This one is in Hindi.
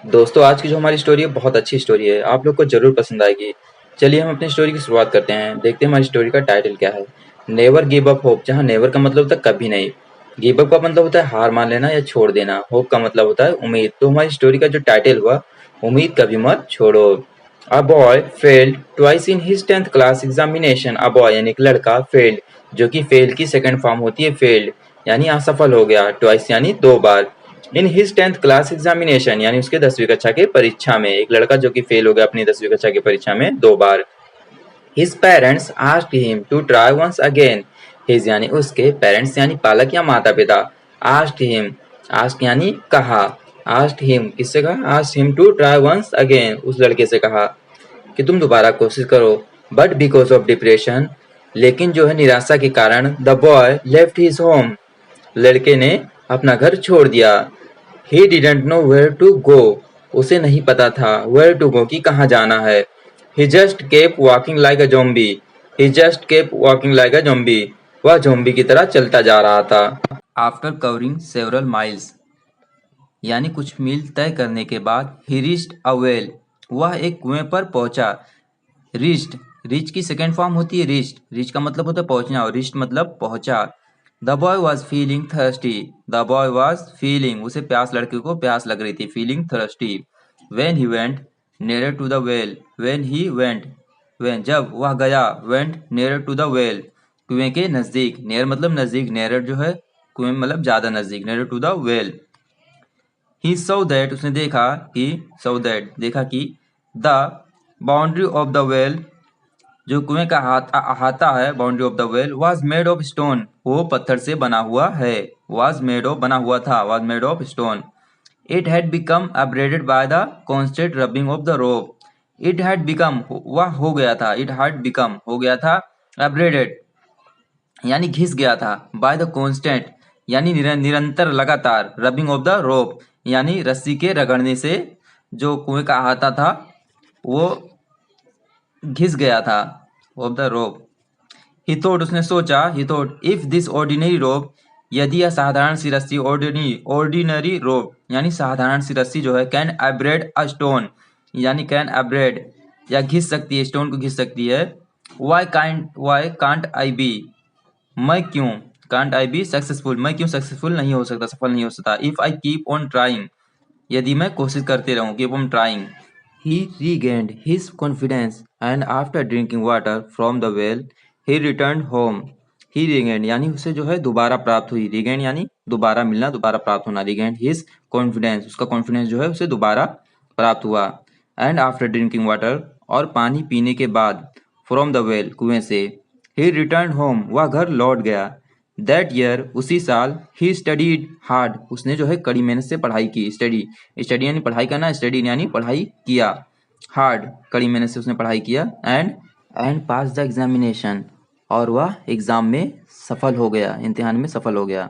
दोस्तों आज की जो हमारी स्टोरी है बहुत अच्छी स्टोरी है, आप लोग को जरूर पसंद आएगी। चलिए हम अपनी स्टोरी की शुरुआत करते हैं, देखते हैं हमारी स्टोरी का टाइटल क्या है। Never give up hope. जहाँ नेवर का मतलब होता है कभी नहीं, गिव अप का मतलब होता है हार मान लेना या छोड़ देना, होप का मतलब होता है उम्मीद। तो हमारी स्टोरी का जो टाइटल हुआ, उम्मीद कभी मत छोड़ो। A boy failed twice in his 10th class examination. A boy यानी एक लड़का, फेल्ड जो कि फेल की सेकंड फॉर्म होती है, फेल्ड यानी असफल हो गया, ट्वाइस यानी दो बार। In his 10th class examination यानी उसके 10वीं कक्षा के परीक्षा में, एक लड़का जो कि फेल हो गया अपनी 10वीं कक्षा की परीक्षा में दो बार। His parents asked him to try once again. His यानी उसके, पेरेंट्स यानी पालक या माता पिता। आस्क्ड हिम, आस्क यानी कहा, आस्क्ड हिम किससे कहा, asked him to try once again, उस लड़के से कहा कि तुम दोबारा कोशिश करो। बट बिकॉज ऑफ डिप्रेशन, लेकिन जो है निराशा के कारण, the boy left his home, लड़के ने अपना घर छोड़ दिया। He didn't know where to go, उसे नहीं पता था वेयर टू गो कि कहाँ जाना है। He just kept walking like a zombie, he just kept walking like a zombie, वह जोम्बी की तरह चलता जा रहा था। आफ्टर कवरिंग सेवरल माइल्स यानी कुछ मील तय करने के बाद, ही रीच्ड अ वेल, वह एक कुएं पर पहुंचा। रीच्ड, रीच की सेकेंड फॉर्म होती है रीच्ड, रीच का मतलब होता है पहुंचना और रीच्ड मतलब पहुंचा। The boy was feeling thirsty, the boy was feeling, उसे प्यास, लड़के को प्यास लग रही थी, feeling thirsty. When he went near to the well, when he went, when जब वह गया, went near to the well, कुएं के नजदीक, नियर मतलब नजदीक, नियर जो है कुएं मतलब ज्यादा नजदीक, near to the well. He saw that, उसने देखा कि, सो दैट देखा कि, the boundary of the well, जो कुएं का अहाता है, boundary of the well, was made of stone, वो पत्थर से बना हुआ है। वाज मेड ऑफ बना हुआ था, was made of stone. It had become upgraded by the constant rubbing of the rope. It had become, वह हो गया था, इट हैड बिकम हो गया था, अपग्रेडेड यानी घिस गया था, बाय द कॉन्स्टेंट यानी निरंतर लगातार, रबिंग ऑफ द रोप यानी रस्सी के रगड़ने से जो कुएं का अहाता था वो घिस गया था, off the rope. He thought, उसने सोचा, he thought if this ordinary rope, यदि यह साधारण सी रस्सी, ऑर्डिनरी रोप यानी साधारण सी रस्सी जो है, कैन अब्रेड अ स्टोन यानी कैन अब्रेड या घिस सकती है, स्टोन को घिस सकती है। वाई कांट आई बी, मैं क्यों, कांट आई बी सक्सेसफुल, मैं क्यों सक्सेसफुल नहीं हो सकता, सफल नहीं हो सकता। If I keep on trying, यदि मैं कोशिश करते रहूं, keep on trying. He regained his confidence and after drinking water from the well, he returned home. He regained यानी उसे जो है दोबारा प्राप्त हुई, regain यानी दोबारा मिलना, दोबारा प्राप्त होना, regained his confidence, उसका confidence जो है उसे दोबारा प्राप्त हुआ। And after drinking water, और पानी पीने के बाद, from the well, कुएं से, he returned home, वह घर लौट गया। दैट ईयर, उसी साल, ही स्टडीड हार्ड, उसने जो है कड़ी मेहनत से पढ़ाई की, स्टडी, स्टडी यानी पढ़ाई करना, स्टडी यानी पढ़ाई किया, हार्ड कड़ी मेहनत से उसने पढ़ाई किया। एंड पास द एग्जामिनेशन, और वह एग्जाम में सफल हो गया, इम्तिहान में सफल हो गया।